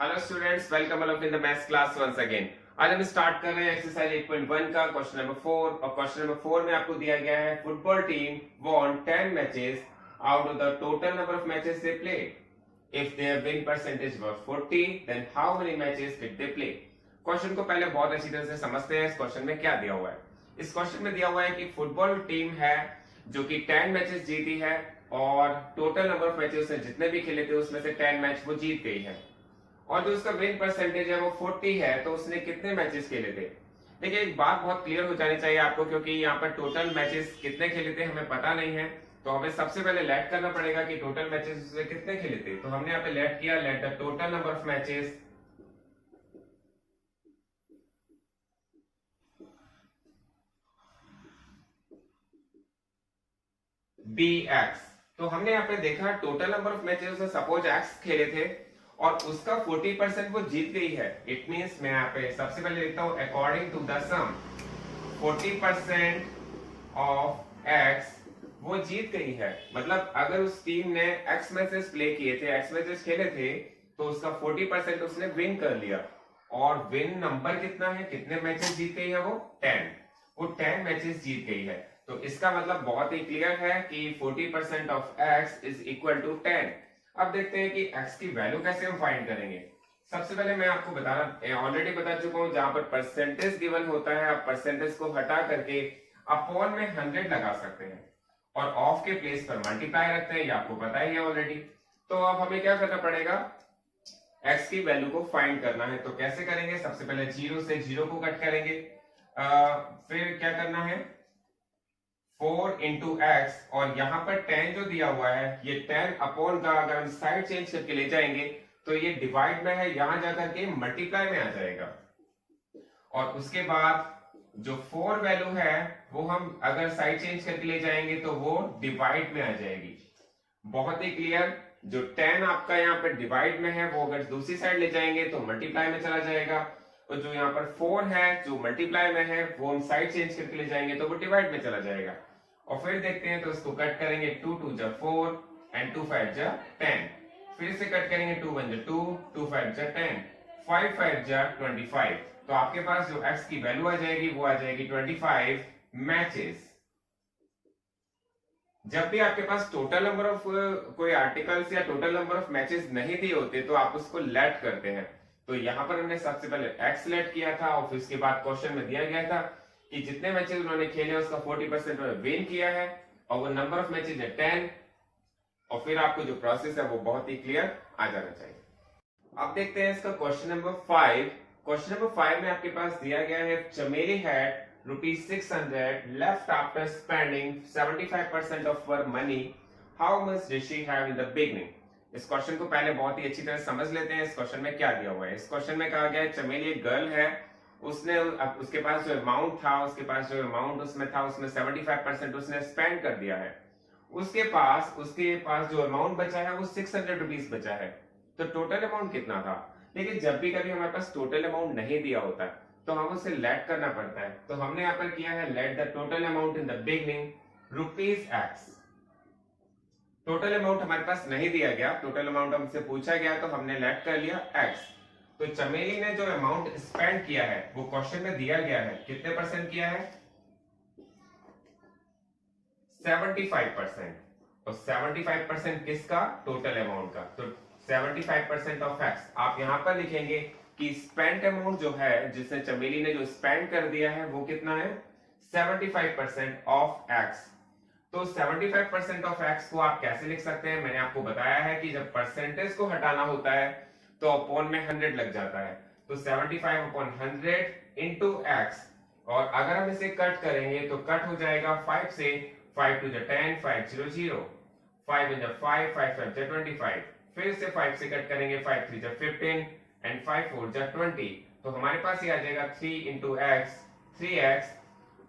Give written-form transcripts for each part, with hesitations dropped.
Hello students, welcome all in the maths class once again. आज हम start कर रहे हैं एक्सरसाइज 8.1 का क्वेश्चन नंबर 4। और क्वेश्चन नंबर 4 में आपको दिया गया है football team won 10 matches out of the total number of matches they played. If their win percentage was 40 then how many matches did they play. Question को पहले बहुत अच्छी तरह से समझते हैं। इस क्वेश्चन में क्या दिया हुआ है। इस क्वेश्चन में दिया हुआ है कि फुटबॉल टीम है जो कि 10 मैचेस जीती है और टोटल नंबर ऑफ मैचेस जितने भी खेले थे उसमें से 10 मैच वो जीत गई है और जो उसका विन परसेंटेज है वो 40 है। तो उसने कितने मैचेस खेले थे। देखिए, एक बात बहुत क्लियर हो जानी चाहिए आपको, क्योंकि यहाँ पर टोटल मैचेस कितने खेले थे हमें पता नहीं है। तो हमें सबसे पहले लेट करना पड़ेगा कि टोटल मैचेस उसने कितने खेले थे। तो हमने यहाँ पे लेट किया, let the total number of matches be X. तो हमने यहाँ पे देखा टोटल नंबर ऑफ मैचेस उसने सपोज एक्स खेले थे और उसका 40% वो जीत गई है। इट मींस मैं यहाँ पे सबसे पहले लिखता हूं according to the sum 40% of X वो जीत गई है। मतलब अगर उस टीम ने एक्स मैचेस प्ले किए थे, एक्स मैचेस खेले थे, तो उसका 40% उसने विन कर लिया। और विन नंबर कितना है, कितने मैचेस जीत गई है वो 10। वो 10 मैचेस जीत गई है। तो इसका मतलब बहुत ही क्लियर है कि 40% of x is equal to 10। अब देखते हैं कि x की वैल्यू कैसे हम फाइंड करेंगे। सबसे पहले मैं आपको ऑलरेडी बता चुका हूं, जहां पर परसेंटेज गिवन होता है आप परसेंटेज को हटा करके अपॉन में 100 लगा सकते हैं और ऑफ के प्लेस पर मल्टीप्लाई रखते हैं, ये आपको पता ही है ऑलरेडी। तो अब हमें क्या करना पड़ेगा, x की वैल्यू को फाइंड करना है। तो कैसे करेंगे, सबसे पहले 0 से 0 को कट करेंगे, फिर क्या करना है 4 इंटू एक्स, और यहाँ पर 10 जो दिया हुआ है ये 10 अपॉन का अगर हम साइड चेंज करके ले जाएंगे तो ये डिवाइड में है, यहां जाकर के मल्टीप्लाई में आ जाएगा। और उसके बाद जो 4 वैल्यू है वो हम अगर साइड चेंज करके ले जाएंगे तो वो डिवाइड में आ जाएगी। बहुत ही क्लियर। जो 10 आपका यहाँ पर डिवाइड में है वो अगर दूसरी साइड ले जाएंगे तो मल्टीप्लाई में चला जाएगा, और जो यहाँ पर 4 है जो मल्टीप्लाई में है वो हम साइड चेंज करके ले जाएंगे तो वो डिवाइड में चला जाएगा। और फिर देखते हैं तो इसको कट करेंगे, 2 2 जा 4 एंड 2 5 जा 10। फिर से कट करेंगे, 2 1 जा 2, 2 5 जा 10, 5 5 जा 25। तो आपके पास जो x की वैल्यू आ जाएगी वो आ जाएगी 25 मैचेस। जब भी आपके पास टोटल नंबर ऑफ कोई आर्टिकल्स या टोटल नंबर ऑफ मैचेस नहीं दिए होते तो आप उसको लेट करते हैं। तो यहां पर हमने सबसे पहले x लेट किया था और फिर उसके बाद क्वेश्चन में दिया गया था कि जितने मैचेस उन्होंने खेले उसका 40% उन्होंने विन किया है और वो नंबर ऑफ मैचेस है 10। और फिर आपको जो प्रोसेस है वो बहुत ही क्लियर आ जाना चाहिए। अब देखते हैं इसका क्वेश्चन नंबर 5। क्वेश्चन नंबर 5 में आपके पास दिया गया है चमेली had ₹600 left after spending 75% of her money. How much did she have in the beginning? इस क्वेश्चन को पहले बहुत ही अच्छी तरह समझ लेते हैं। इस क्वेश्चन में क्या दिया हुआ है। इस क्वेश्चन में कहा गया है चमेली एक गर्ल है, उसने उसके पास जो अमाउंट था, उसके पास जो अमाउंट उसमें था उसमें 75% उसने स्पेंड कर दिया है। उसके पास जो अमाउंट बचा है वो 600 रुपीज बचा है। तो टोटल अमाउंट कितना था। लेकिन जब भी कभी हमारे पास टोटल अमाउंट नहीं दिया होता है तो हम उसे लेट करना पड़ता है। तो हमने यहाँ पर किया है late the total amount in the beginning ₹x। Total amount हमारे पास नहीं दिया गया, टोटल अमाउंट हमसे पूछा गया तो हमने लेट कर लिया x। तो चमेली ने जो अमाउंट स्पेंड किया है वो क्वेश्चन में दिया गया है, कितने परसेंट किया है 75%। और 75% किसका, टोटल अमाउंट का। तो 75% ऑफ x आप यहां पर लिखेंगे कि स्पेंड अमाउंट जो है जिसने चमेली ने जो स्पेंड कर दिया है वो कितना है 75% ऑफ x। तो 75% ऑफ x को आप कैसे लिख सकते हैं, मैंने आपको बताया है कि जब परसेंटेज को हटाना होता है तो अपॉन में 100 लग जाता है। तो 75 अपॉन 100 इंटू x, और अगर हम इसे कट करेंगे तो कट हो जाएगा 5 से, 5 2 10, 5 0 0, 5 1 5, 5 5 25। फिर से 5 से कट करेंगे, 5 3 15 एंड 5 4 20। तो हमारे पास ये आ जाएगा 3 इंटू एक्स 3x,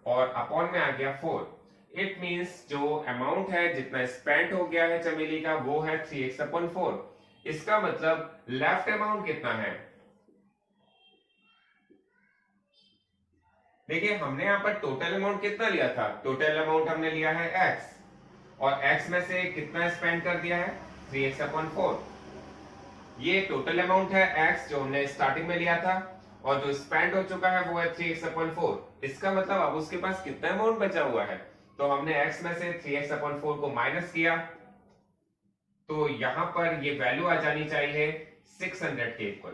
और अपॉन में आ गया 4। इट मींस जो अमाउंट है जितना स्पेंड हो गया है चमेली का वो है 3x अपॉन 4। इसका मतलब लेफ्ट अमाउंट कितना है। देखिए, हमने यहां पर टोटल अमाउंट कितना लिया था, टोटल अमाउंट हमने लिया है x, और x में से कितना स्पेंड कर दिया है 3x अपॉन 4। ये टोटल अमाउंट है x जो हमने स्टार्टिंग में लिया था, और जो स्पेंड हो चुका है वो है 3x/4। इसका मतलब अब उसके पास कितना अमाउंट बचा हुआ है, तो हमने x में से 3x/4 को माइनस किया, तो यहां पर ये वैल्यू आ जानी चाहिए 600 के इक्वल,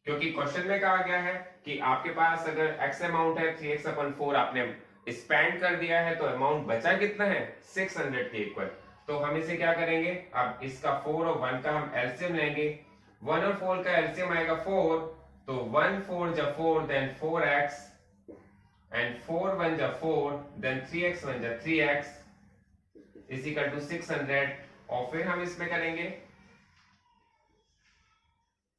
क्योंकि क्वेश्चन में कहा गया है कि आपके पास अगर x अमाउंट है 3x/4 आपने स्पेंड कर दिया है, तो अमाउंट बचा कितना है 600 के इक्वल। तो हम इसे क्या करेंगे, अब इसका 4 और 1 का हम एलसीएम लेंगे। 1 और 4 का एलसीएम आएगा 4, तो 1 4 जा 4 देन 4x एंड 4 1 जा 4 देन 3x 1 जा 3x इज इक्वल टू 600। और फिर हम इसमें करेंगे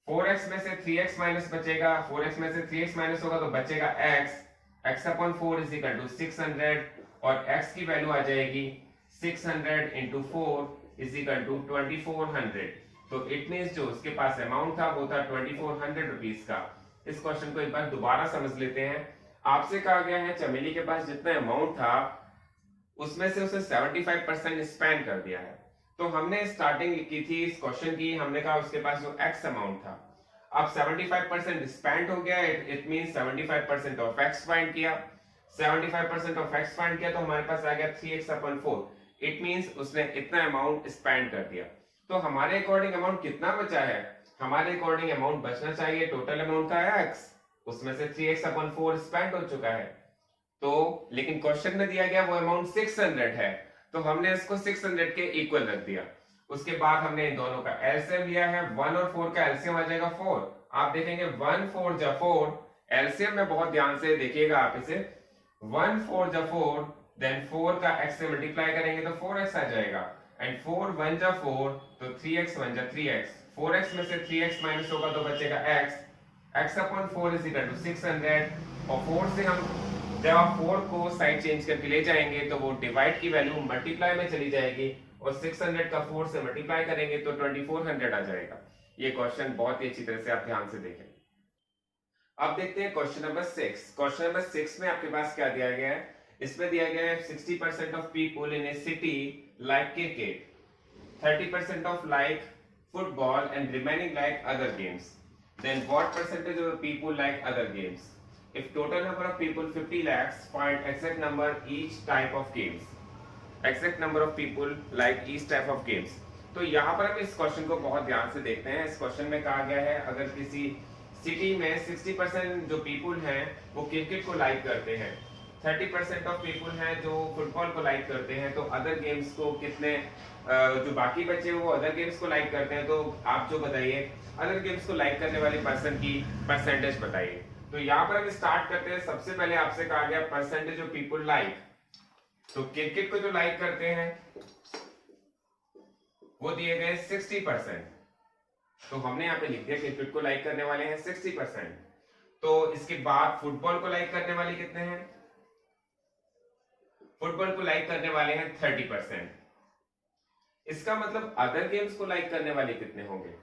4x में से 3x माइनस बचेगा, 4x में से 3x माइनस होगा तो बचेगा x, x/4 is equal to 600, और x की वैल्यू आ जाएगी 600 इंटू 4 इज इक्वल टू 2400। तो इट मींस जो उसके पास अमाउंट था वो था 2400 रुपीस का। इस क्वेश्चन को एक बार दोबारा समझ लेते हैं। आपसे कहा गया है चमेली के पास जितना अमाउंट था उसमें से उसे 75% स्पेंड कर दिया है। तो हमने स्टार्टिंग की थी इस क्वेश्चन की, हमने कहा उसके पास जो x अमाउंट था, अब 75% स्पेंड हो गया, it means 75% of x find किया। 75% ऑफ x फाइंड किया तो हमारे पास आ गया 3x/4। इट मींस उसने इतना अमाउंट स्पेंड कर दिया। तो हमारे अकॉर्डिंग अमाउंट कितना बचा है, हमारे अकॉर्डिंग अमाउंट बचना चाहिए, टोटल अमाउंट था x, उसमें से 3x/4 स्पेंड हो चुका है। तो लेकिन क्वेश्चन में दिया गया वो अमाउंट 600 है, तो हमने इसको 600 के इक्वल रख दिया। उसके बाद हमने इन दोनों का एलसीएम लिया है, 1 और 4 का एलसीएम आ जाएगा 4। आप देखेंगे 1 4 जा 4, एलसीएम में बहुत ध्यान से देखिएगा आप इसे, 1 4 जा 4 देन 4 का x से मल्टीप्लाई करेंगे तो 4x आ जाएगा, एंड 4 1 जा 4 तो 3x 1 जा 3x, 4x में से 3x माइनस होगा तो बचेगा x, x/4 is equal to 600। और 4 से हम जब आप 4 को साइड चेंज करके ले जाएंगे तो वो डिवाइड की वैल्यू मल्टीप्लाई में चली जाएगी, और 600 का 4 से मल्टीप्लाई करेंगे तो 2400 आ जाएगा। ये क्वेश्चन बहुत ही अच्छी तरह से आप ध्यान से देखें। अब देखते हैं क्वेश्चन नंबर 6। क्वेश्चन नंबर 6 में आपके पास क्या दिया गया है, इसमें दिया गया है 60% of people in a city like cricket, 30% of like football and remaining like other games, then what percentage of people like other games. If total number of people 50 lakhs, find exact number each type of games. Exact number of people like each type of games. तो यहाँ पर हम इस question को बहुत ध्यान से देखते हैं। इस क्वेश्चन में कहा गया है अगर किसी सिटी में 60% जो पीपल हैं वो क्रिकेट को लाइक करते हैं, 30% ऑफ पीपल हैं जो फुटबॉल को लाइक करते हैं, तो अदर गेम्स को कितने जो बाकी बच्चे वो अदर गेम्स को लाइक करते हैं, तो आप जो बताइए अदर गेम्स को लाइक करने वाले पर्सन की परसेंटेज बताइए। तो यहाँ पर हम स्टार्ट करते हैं। सबसे पहले आपसे कहा गया परसेंटेज ऑफ पीपल लाइक, तो क्रिकेट को जो लाइक करते हैं वो दिए गए 60%, तो हमने यहाँ पे लिख दिया क्रिकेट को लाइक करने वाले हैं 60%। तो इसके बाद फुटबॉल को लाइक करने वाले कितने हैं, फुटबॉल को लाइक करने वाले हैं 30%। इसका मतलब अदर गेम्स को लाइक करने वाले कितने होंगे,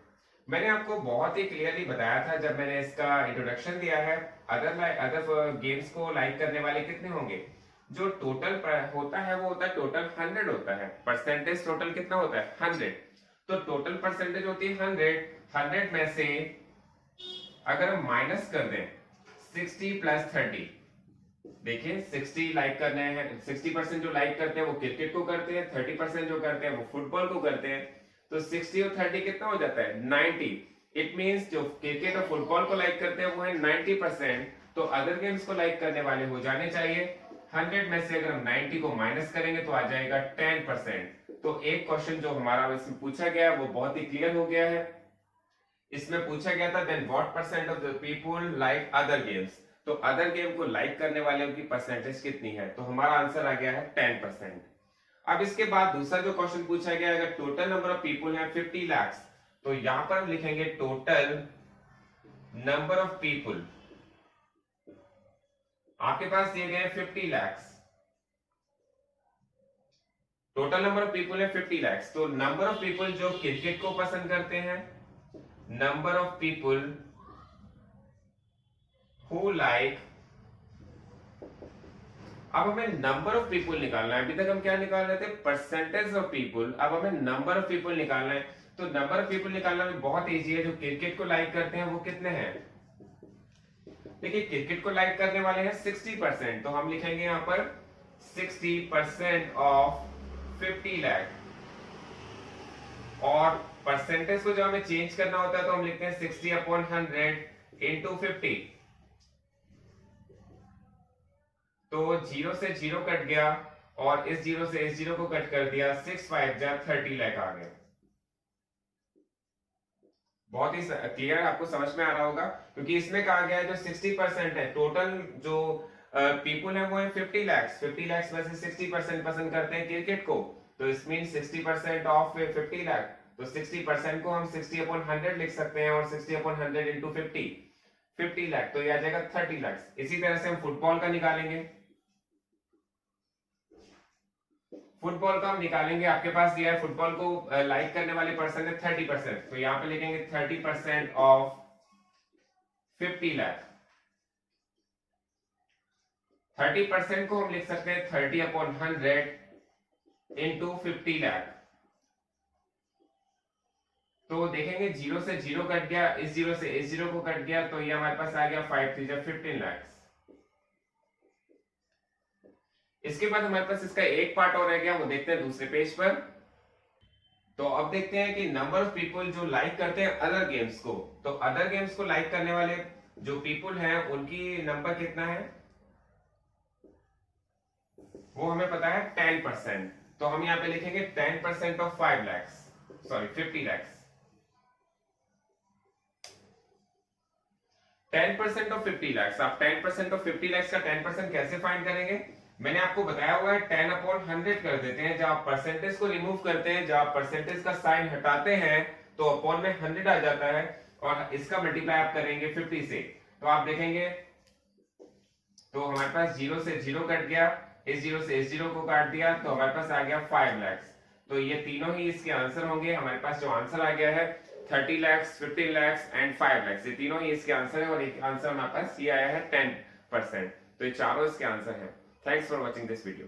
मैंने आपको बहुत ही क्लियरली बताया था जब मैंने इसका इंट्रोडक्शन दिया है, अदर गेम्स को लाइक करने वाले कितने होंगे। जो टोटल होता है वो होता है टोटल 100 होता है, परसेंटेज टोटल कितना होता है 100, तो टोटल परसेंटेज होती है 100 में से अगर हम माइनस कर दें 60 प्लस 30, देखिए 60 लाइक करने हैं, 60% जो लाइक करते हैं वो क्रिकेट को करते हैं, 30% जो करते हैं वो फुटबॉल को करते हैं, तो 60 और 30 कितना हो जाता है 90। इट मींस जो क्रिकेट और फुटबॉल को लाइक करते हैं वो है 90%, तो अदर गेम्स को लाइक करने वाले हो जाने चाहिए 100 में से अगर हम 90 को माइनस करेंगे तो आ जाएगा 10%। तो एक क्वेश्चन जो हमारा इसमें पूछा गया है वो बहुत ही क्लियर हो गया है। इसमें पूछा गया था then what percent of the people like other games, तो अदर गेम को लाइक करने वालों की परसेंटेज कितनी है, तो हमारा आंसर आ गया है 10%। अब इसके बाद दूसरा जो क्वेश्चन पूछा गया है अगर टोटल नंबर ऑफ पीपल है 50 लाख, तो यहां पर हम लिखेंगे टोटल नंबर ऑफ पीपल, आपके पास दिए गए 50 lakh, total number of people है 50 लाख, तो नंबर ऑफ पीपल जो क्रिकेट को पसंद करते हैं, number of people who like, अब हमें नंबर ऑफ पीपल निकालना है। अभी तक हम क्या निकाल रहे थे परसेंटेज ऑफ पीपल, अब हमें नंबर ऑफ पीपल निकालना है। तो नंबर ऑफ पीपल निकालना भी बहुत इजी है। जो क्रिकेट को लाइक करते हैं वो कितने हैं? देखिए क्रिकेट को लाइक करने वाले हैं 60%, तो हम लिखेंगे यहां पर 60% ऑफ 50 लाख। और परसेंटेज को जब हमें चेंज करना होता है तो हम लिखते हैं 60/100 इंटू 50। तो 0 से 0 कट गया और इस 0 से इस 0 को कट कर दिया, 6 5 जा 30 लाख आ गए। बहुत ही क्लियर, आपको समझ में आ रहा होगा, क्योंकि इसमें कहा गया है जो 60% है, टोटल जो पीपल है वो है 50 लाख। 50 लाख में से 60% पसंद करते हैं क्रिकेट को, तो इस मीन 60% ऑफ 50 लाख। तो 60% को हम 60/100 लिख सकते हैं और 60/100 इंटू 50 लाख, तो ये आ जाएगा 30 लाख। इसी तरह से हम फुटबॉल का निकालेंगे। फुटबॉल का हम निकालेंगे, आपके पास दिया है फुटबॉल को लाइक करने वाले पर्सन है 30%, तो यहां पे लिखेंगे 30% ऑफ 50 लाख। 30% को हम लिख सकते हैं 30/100 इंटू 50 लाख। तो देखेंगे 0 से 0 कट गया, इस 0 से इस 0 को कट गया, तो ये हमारे पास आ गया 5 3 15 लाख। इसके बाद हमारे पास इसका एक पार्ट और रह गया, वो देखते हैं दूसरे पेज पर। तो अब देखते हैं कि नंबर ऑफ पीपल जो लाइक करते हैं अदर गेम्स को, तो अदर गेम्स को लाइक करने वाले जो पीपल हैं उनकी नंबर कितना है, वो हमें पता है 10%। तो हम यहां पे लिखेंगे 10% of 5 lakh, sorry 50 lakh. 10% of 50 lakh. आप 10% ऑफ 50 लाख का 10% कैसे फाइंड करेंगे? मैंने आपको बताया हुआ है 10/100 कर देते हैं। जब आप परसेंटेज को रिमूव करते हैं, जब आप परसेंटेज का साइन हटाते हैं तो अपॉन में 100 आ जाता है, और इसका मल्टीप्लाई आप करेंगे 50 से, तो आप देखेंगे तो हमारे पास 0 से 0 कट गया, इस 0 से इस 0 को काट दिया, तो हमारे पास आ गया 5 लाख। तो ये तीनों ही इसके आंसर होंगे। हमारे पास जो आंसर आ गया है 30 लाख, 15 लाख एंड 5 लाख, ये तीनों ही इसके आंसर है, और एक आंसर हमारे पास ये आया है 10%। तो ये चारों इसके आंसर है। Thanks for watching this video.